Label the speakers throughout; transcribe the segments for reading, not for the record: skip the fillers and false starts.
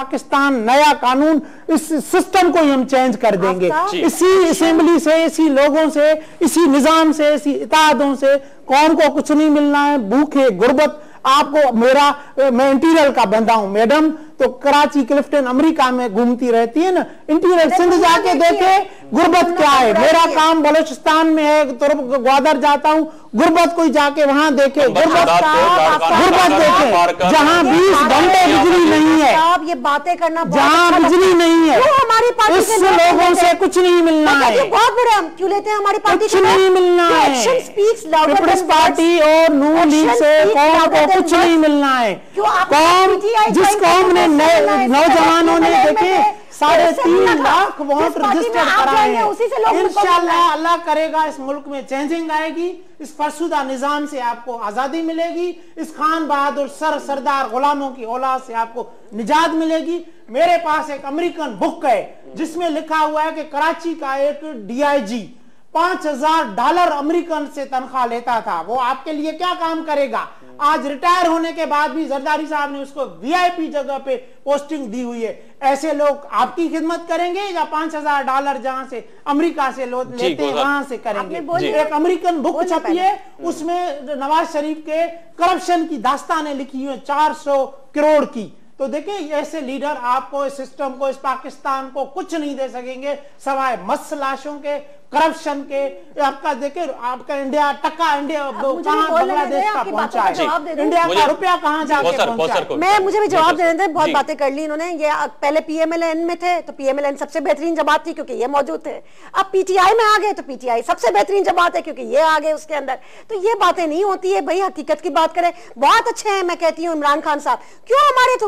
Speaker 1: पाकिस्तान नया कानून, इस सिस्टम को ही हम चेंज कर देंगे। इसी असेंबली से, इसी लोगों से, इसी निजाम से, इसी इत्तेहादों से कौन को कुछ नहीं मिलना है। भूखे गुर्बत आपको, मैं इंटीरियर का बंदा हूं मैडम, तो कराची क्लिफ्टन अमेरिका में घूमती रहती है ना, इंटीरियर सिंध जाके देखे गुर्बत क्या है। मेरा काम बलोचिस्तान में है, तो ग्वादर जाता हूं, गुर्बत कोई जाके वहां देखे, गुर्बत देखे जहां 20 घंटे बिजली नहीं है,
Speaker 2: आप ये बातें करना,
Speaker 1: जहां बिजली नहीं है,
Speaker 2: हमारी पार्टी
Speaker 1: इस लोगों से कुछ नहीं मिलना है।
Speaker 2: बहुत बड़े हम क्यों लेते हैं हमारी पार्टी,
Speaker 1: कुछ नहीं मिलना है। पीपल्स पार्टी और नून लीग से कौम को कुछ नहीं मिलना है। कौम, जिस कौम ने नौजवानों ने देखे 3.5 लाख वोट रजिस्टर कराए हैं, इंशाअल्लाह अल्लाह करेगा इस मुल्क में चेंजिंग आएगी, इस फरसुदा निजाम से आपको आजादी मिलेगी, इस खान बहादुर सरदार गुलामों की औलाद से आपको निजात मिलेगी। मेरे पास एक अमेरिकन बुक है जिसमें लिखा हुआ है कि कराची का एक DIG $5000 अमेरिकन से तनख्वाह लेता था, वो आपके लिए क्या काम करेगा। आज रिटायर होने के बाद भी जरदारी साहब ने उसको VIP जगह पे पोस्टिंग दी हुई है। ऐसे लोग आपकी खिदमत करेंगे या $5000 जहां से अमेरिका से लेते हैं वहां से करेंगे। एक अमेरिकन बुक छपी है, उसमें नवाज शरीफ के करप्शन की दास्तानें लिखी हुई है 400 करोड़ की। तो देखिए ऐसे लीडर आपको, इस सिस्टम को, इस पाकिस्तान को कुछ नहीं दे सकेंगे सवाए मसलाशों के, करप्शन के। आपका देखिए, आपका इंडिया टक्का, इंडिया कहां बांग्लादेश का पहुंचा है, इंडिया का रुपया कहां जाके पहुंचा।
Speaker 2: मुझे भी जवाब देने थे, बहुत बातें कर ली इन्होंने। ये पहले PMLN में थे तो PMLN सबसे बेहतरीन जमात थी क्योंकि ये मौजूद थे। अब PTI में आ गए तो PTI सबसे बेहतरीन जमात है क्योंकि ये आ गए उसके अंदर। तो ये बातें नहीं होती है भाई, हकीकत की बात करें। बहुत अच्छे हैं, मैं कहती हूँ इमरान खान साहब, क्यों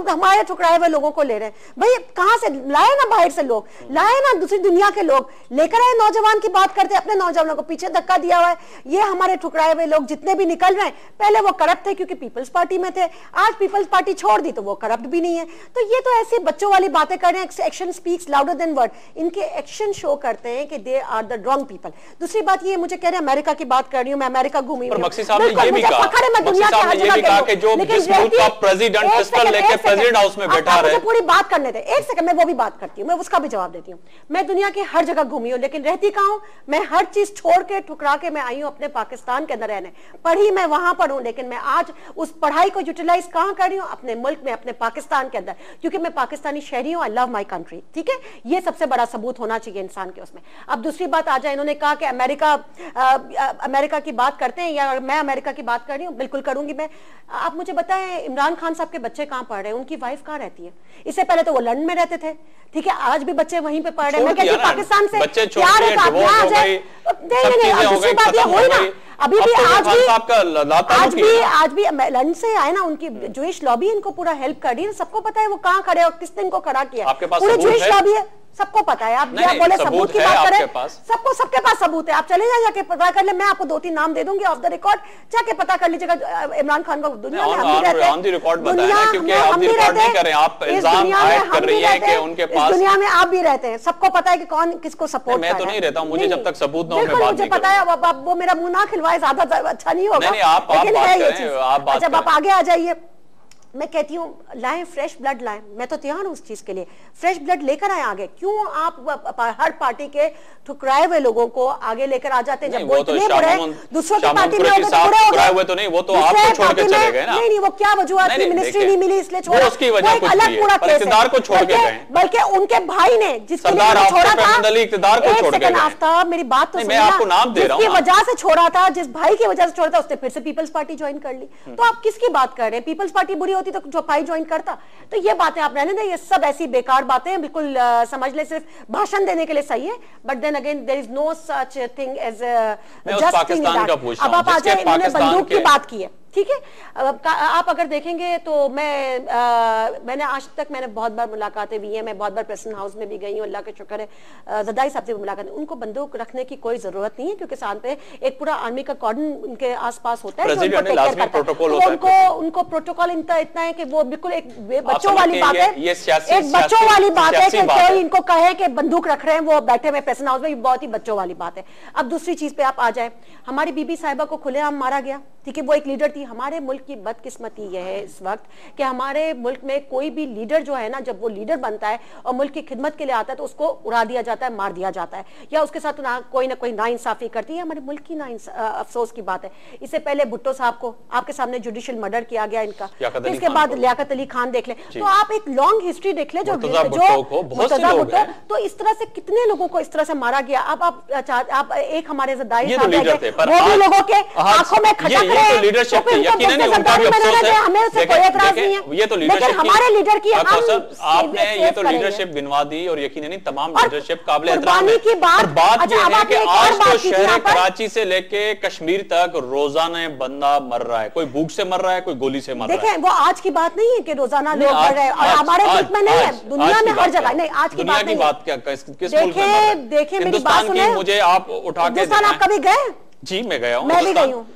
Speaker 2: हमारे ठुकराए हुए लोगों को ले रहे हैं भाई। कहां से लाए ना, बाहर से लोग लाए ना, दूसरी दुनिया के लोग लेकर आए। नौजवान की बात करते, अपने नौजवानों को पीछे धक्का दिया हुआ है। ये हमारे ठुकराए हुए लोग जितने भी निकल रहे हैं, पहले वो करप्ट थे क्योंकि पीपल्स पार्टी में थे, आज पीपल्स पार्टी छोड़ दी तो वो करप्ट भी नहीं है। तो ये तो ऐसी बच्चों वाली बातें कर रहे हैं। Action speaks louder than word. इनके एक्शन शो करते हैं कि they are the wrong people. दूसरी बात ये, मुझे कह रहे हैं अमेरिका की बात कर रही हूं, मैं अमेरिका घूमी हूं।
Speaker 3: मक्सी साहब ने ये भी कहा कि जो जिस मुल्क का प्रेसिडेंट पिस्टल लेके प्रेसिडेंट हाउस में बैठा रहे।
Speaker 2: पूरी बात करने दे, एक सेकंड, मैं वो भी बात करती हूँ, मैं उसका भी जवाब देती हूँ। मैं दुनिया की हर जगह घूमी हूँ, लेकिन रहती कहाँ हूँ, मैं हर चीज छोड़ के ठुकरा के मैं आई हूँ अपने पाकिस्तान के अंदर रहने। पढ़ी मैं वहां पर हूँ, लेकिन मैं आज उस पढ़ाई को यूटिलाइज कहाँ कर रही हूँ, अपने मुल्क में, अपने पाकिस्तान के अंदर, क्योंकि मैं पाकिस्तानी शहरी हूँ। आई लव माई कंट्री, ठीक है, ये सबसे बड़ा सबूत होना चाहिए इंसान के उसमें। अब दूसरी बात आ जाए, इन्होंने कहा कि अमेरिका की बात करते हैं या मैं अमेरिका की बात कर रही हूँ, बिल्कुल करूंगी मैं। आप मुझे बताएं, इमरान खान साहब के बच्चे कहाँ पढ़ रहे हैं, उनकी वाइफ कहाँ रहती है? इससे पहले तो वो लंदन में रहते थे, ठीक है, आज भी बच्चे वहीं पे पढ़ रहे हैं। मैं कहती हूँ पाकिस्तान से प्यार है, दूसरी बात ये हुई ना, अभी भी आज भी लंदन से आए ना, उनकी जूइश लॉबी इनको पूरा हेल्प कर रही है। सबको पता है वो कहाँ खड़े और किस दिन को खड़ा किया, पूरी जूइश लॉबी है, सबको पता है। आप बोले सबूत की बात करें, सबको, सबके पास सबूत है। आप चले जाके पता कर ले, मैं आपको 2-3 नाम दे दूंगी ऑफ द रिकॉर्ड, जाके पता कर लीजिएगा। इमरान खान को दुनिया में हम भी रहते हैं, हम भी रहते हैं, दुनिया में आप भी रहते हैं, सबको पता है कि कौन किसको सपोर्ट कर रहा है।
Speaker 3: मैं तो नहीं रहता हूं, मुझे जब तक सबूत ना हो मैं बात
Speaker 2: मुझे पता है। अब वो मेरा मुंह ना खिलवाए, ज्यादा अच्छा नहीं होगा, लेकिन है ये चीज। जब आप आगे आ जाइए, मैं कहती हूँ लाएं, फ्रेश ब्लड लाएं, मैं तो तैयार हूँ उस चीज के लिए। फ्रेश ब्लड लेकर आए आगे। क्यों आप हर पार्टी के ठुकराए हुए लोगों को आगे लेकर आ जाते हैं? जब वो इतने बुरे दूसरों की पार्टी में बुरे हो गए
Speaker 3: तो नहीं, वो तो आपको छोड़ के चले गए ना।
Speaker 2: नहीं, वो क्या वजूहत थी, मिनिस्ट्री नहीं मिली इसलिए छोड़ा,
Speaker 3: उसकी वजह कुछ
Speaker 2: अलग पूरा केस है। बल्कि उनके भाई ने जिसके लिए छोड़ा था, आफ्ताब मेरी बात तो जिसकी वजह से छोड़ा था, जिस भाई की वजह से छोड़ा था, उसने फिर से पीपल्स पार्टी ज्वाइन कर ली। तो आप किसकी बात कर रहे हैं? पीपल्स पार्टी बुरी होती तो जो भाई ज्वाइन करता। तो ये बातें आप रहने दें, ये सब ऐसी बेकार बातें हैं, बिल्कुल समझ ले सिर्फ भाषण देने के लिए सही है, but then again there is no such thing as just thing. अब आप आ जाए, इन्होंने बंदूक की बात की है, ठीक है। आप अगर देखेंगे तो मैंने आज तक बहुत बार मुलाकातें हुई हैं, मैं बहुत बार प्रेसिडेंट हाउस में भी गई हूँ, अल्लाह का शुक्र है। जरदारी साहब से मुलाकात, उनको बंदूक रखने की कोई जरूरत नहीं है क्योंकि साथ पे एक पूरा आर्मी का कॉर्डन उनके आसपास होता है, उनको प्रोटोकॉल इतना है कि वो बिल्कुल एक बच्चों वाली बात है, एक बच्चों वाली बात है कि कोई इनको कहे कि बंदूक रख रहे हैं वो बैठे हुए प्रेसिडेंट हाउस में, बहुत ही बच्चों वाली बात है। अब दूसरी चीज पे आप आ जाए, हमारी बीबी साहिबा को खुलेआम मारा गया, ठीक है, वो एक लीडर थी, हमारे मुल्क की बदकिस्मती यह है इस वक्त कि हमारे मुल्क में कोई भी लीडर जो है ना, जब वो लीडर बनता है और मुल्क की खिदमत के लिए आता है तो उसको उड़ा दिया जाता है, मार दिया जाता है, या उसके साथ कोई ना कोई नाइंसाफी करती है। हमारे मुल्क की अफसोस की बात है। इससे पहले भुट्टो साहब को आपके सामने जुडिशियल मर्डर किया गया इनका, इसके बाद लियाकत अली खान देख ले, तो आप एक लॉन्ग हिस्ट्री देख ले जो तो इस तरह से कितने लोगों को इस तरह से मारा गया। आप एक हमारे ज़रदारी साहब वो भी लोगों के आंखों में खटक रहे हैं, हमें उससे कोई एतराज नहीं है, लेकिन हमारे लीडर की
Speaker 3: आपने ये तो लीडरशिप गिनवा दी और यकीन नहीं तमाम लीडरशिप काबिल एहतराम है।
Speaker 2: की
Speaker 3: बात ये है कि आज तो शहर कराची से लेके कश्मीर तक रोजाना बंदा मर रहा है, कोई भूख से मर रहा है, कोई गोली से मर रहा है।
Speaker 2: देखें वो आज की बात नहीं है कि रोजाना लोग मर रहे हैं, और हमारे मुल्क में नहीं है, दुनिया में हर जगह नहीं। आज की बात नहीं,
Speaker 3: क्या किस मुल्क में?
Speaker 2: देखिए मेरी बात सुने,
Speaker 3: मुझे आप उठा के
Speaker 2: आप कभी गए?
Speaker 3: जी मैं गया हूँ,
Speaker 2: मैं भी गई हूँ,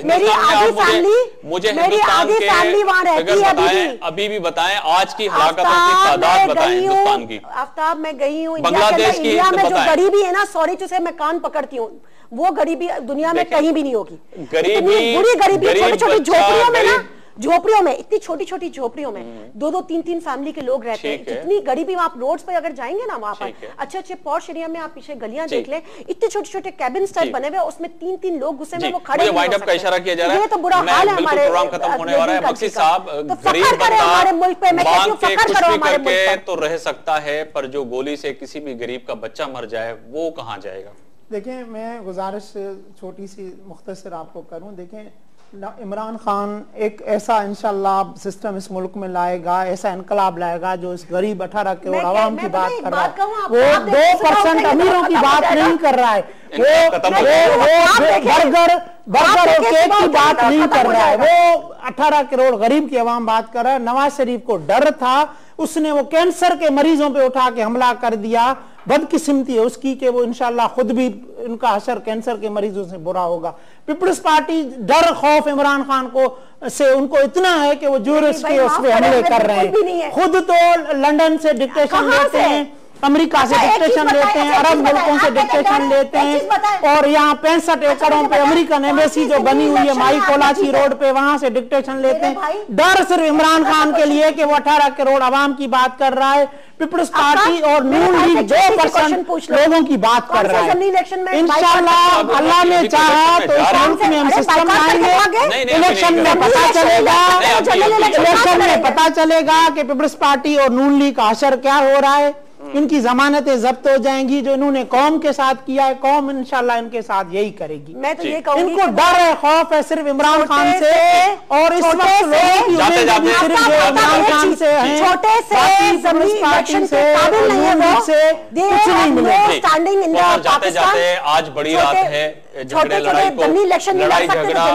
Speaker 2: मेरी आधी फैमिली,
Speaker 3: मुझे हिंदुस्तान के
Speaker 2: वहाँ रहती है।
Speaker 3: अभी भी बताएं आज की हलाकतों की तादाद बताएं हिंदुस्तान की।
Speaker 2: आफ्ताब मैं गई हूँ,
Speaker 3: बांग्लादेश की
Speaker 2: इंडिया में जो गरीबी है ना, सॉरी टू से मैं कान पकड़ती हूँ, वो गरीबी दुनिया में कहीं भी नहीं होगी।
Speaker 3: गरीबी
Speaker 2: बुरी गरीबी छोटी छोटी झोपड़ियों में ना, झोपड़ियों में, इतनी छोटी छोटी झोपड़ियों में 2-2 3-3 फैमिली के लोग रहते हैं। इतनी गरीबी, आप रोड्स पर अगर जाएंगे ना, वहां पर अच्छे अच्छे पॉश एरिया में आप पीछे गलियां देख लें, इतने छोटे छोटे कैबिन स्टाइल बने हुए, उसमें 3-3 लोग घुसे में, वो खड़े हैं।
Speaker 3: वाइंड अप का इशारा किया जा रहा है,
Speaker 2: ये तो बुरा हाल है हमारे
Speaker 3: प्रोग्राम खत्म होने वाला है। मक्सी साहब,
Speaker 2: तो फख्र करें हमारे मुल्क पे, मैं कहती हूं फख्र करो हमारे मुल्क पे।
Speaker 3: तो रह सकता है, पर जो गोली से किसी भी गरीब का बच्चा मर जाए वो कहां जाएगा?
Speaker 1: देखिए मैं गुजारिश छोटी सी मुख्तसर आपको करूं। देखें इमरान खान एक ऐसा इंशाल्लाह सिस्टम इस मुल्क में लाएगा, ऐसा इनकलाब लाएगा जो इस गरीब 18 करोड़ आवाम की बात कर रहा है, वो 2% अमीरों की बात नहीं कर रहा है, वो बर्गर और केक की बात नहीं कर रहा है, वो 18 करोड़ गरीब की आवाम बात कर रहा है। नवाज शरीफ को डर था, उसने वो कैंसर के मरीजों पे उठा के हमला कर दिया। बदकिस्मती है उसकी कि वो इंशाल्लाह खुद भी उनका असर कैंसर के मरीजों से बुरा होगा। पीपल्स पार्टी डर खौफ इमरान खान को से उनको इतना है कि वो जूरिस्ट के उस पे हमले कर रहे हैं। खुद तो लंदन से डिक्टेशन लेते हैं, अमेरिका से डिक्टेशन लेते हैं, अरब मुल्कों से डिक्टेशन लेते हैं, और यहाँ 65 एकड़ों पे अमेरिकन एम्बेसी जो बनी हुई है माई कोलाची रोड पे, वहां से डिक्टेशन लेते हैं। डर सिर्फ इमरान खान के लिए कि वो 18 करोड़ आवाम की बात कर रहा है। पीपल्स पार्टी और नून लीग 2% लोगों की बात कर रहा है। इंशाल्लाह अल्लाह ने चाहा तो इस मुल्क में हम सिस्टम लाएंगे। इलेक्शन में पता चलेगा, इलेक्शन में पता चलेगा कि पीपल्स पार्टी और नून लीग का असर क्या हो रहा है। इनकी जमानतें जब्त हो जाएंगी। जो इन्होंने कौम के साथ किया है, कौम इंशाल्लाह इनके साथ यही करेगी।
Speaker 2: मैं तो ये कहूंगी,
Speaker 1: इनको डर है, खौफ है सिर्फ इमरान खान से, और इस वक्त लोगों की उम्मीद भी सिर्फ इमरान खान से है।
Speaker 2: छोटे से इलेक्शन से काबिल नहीं है वो,
Speaker 1: कुछ नहीं मिलेगा।
Speaker 3: जाते जाते आज बड़ी रात है,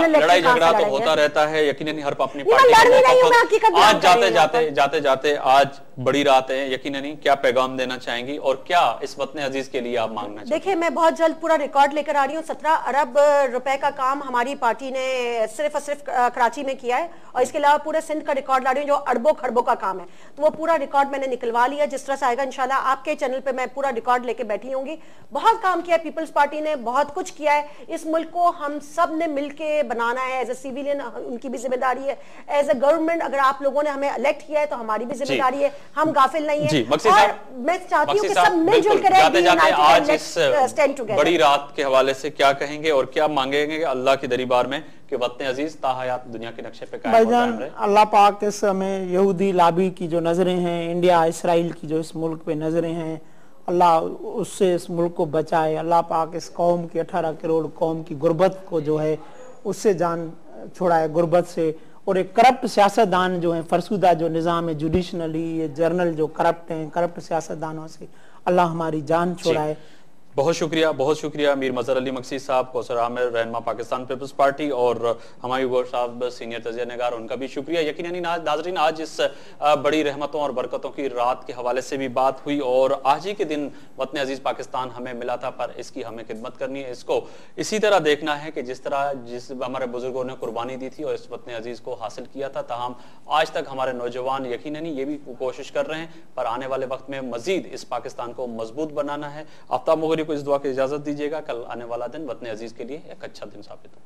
Speaker 3: लड़ाई झगड़ा तो होता रहता है, यकीनन हर अपनी पार्टी। आज जाते जाते आज बड़ी रात है, यकीनन क्या पैगाम देना चाहेंगी और क्या इस वतन अजीज के लिए आप मांगना चाहेंगे?
Speaker 2: देखिए मैं बहुत जल्द पूरा रिकॉर्ड लेकर आ रही हूँ। 17 अरब रुपए का काम हमारी पार्टी ने सिर्फ और सिर्फ कराची में किया है, और इसके अलावा पूरे सिंध का रिकॉर्ड ला रही हूँ जो अरबों खरबों का काम है। तो वो पूरा रिकॉर्ड मैंने निकलवा लिया, जिस तरह से आएगा इंशाल्लाह आपके चैनल पे मैं पूरा रिकॉर्ड लेके बैठी होंगी। बहुत काम किया पीपल्स पार्टी ने, बहुत कुछ किया है। इस मुल्क को हम सब ने मिलकर बनाना है। एज ए सिविलियन उनकी भी जिम्मेदारी है, एज ए गवर्नमेंट अगर आप लोगों ने हमें इलेक्ट किया है तो हमारी भी जिम्मेदारी है, हम गाफिल नहीं है। और मैं चाहती हूँ कि सब मिलजुल कर
Speaker 3: आज इस बड़ी रात के हवाले से क्या कहेंगे और क्या मांगेंगे अल्लाह की दरबार में कि वतन अजीज ताहयात दुनिया के नक्शे पे कायम रहे?
Speaker 1: अल्लाह पाक इस समय यहूदी लाबी की जो नजरें हैं, इंडिया इसराइल की जो इस मुल्क पे नजरें हैं, अल्लाह उससे इस मुल्क को बचाए। अल्लाह पाक इस कौम की 18 करोड़ कौम की गुर्बत को जो है उससे जान छुड़ाए, गुर्बत से। और एक करप्ट सियासतदान जो है, फरसुदा जो निज़ाम है, जुडिशनली ये जर्नल जो करप्ट हैं, करप्ट सियासतदानों से अल्लाह हमारी जान छुड़ाए।
Speaker 3: बहुत शुक्रिया मीर मजहर अली मक्सी साहब, कौसर आमिर, रहनुमा पाकिस्तान पीपल्स पार्टी, और हमारी गौर साहब सीनियर तजिया नगार, उनका भी शुक्रिया। यकीनन नाज़रीन आज इस बड़ी रहमतों और बरकतों की रात के हवाले से भी बात हुई, और आज ही के दिन वतन अजीज पाकिस्तान हमें मिला था, पर इसकी हमें खिदमत करनी है। इसको इसी तरह देखना है कि जिस हमारे बुजुर्गों ने कुर्बानी दी थी और इस वतन अजीज को हासिल किया था, ताहम आज तक हमारे नौजवान यकीनन ये भी कोशिश कर रहे हैं, पर आने वाले वक्त में मजीद इस पाकिस्तान को मजबूत बनाना है। आफ्ताब मुगरी को इस दुआ की इजाजत दीजिएगा। कल आने वाला दिन वतन अजीज के लिए एक अच्छा दिन साबित हो।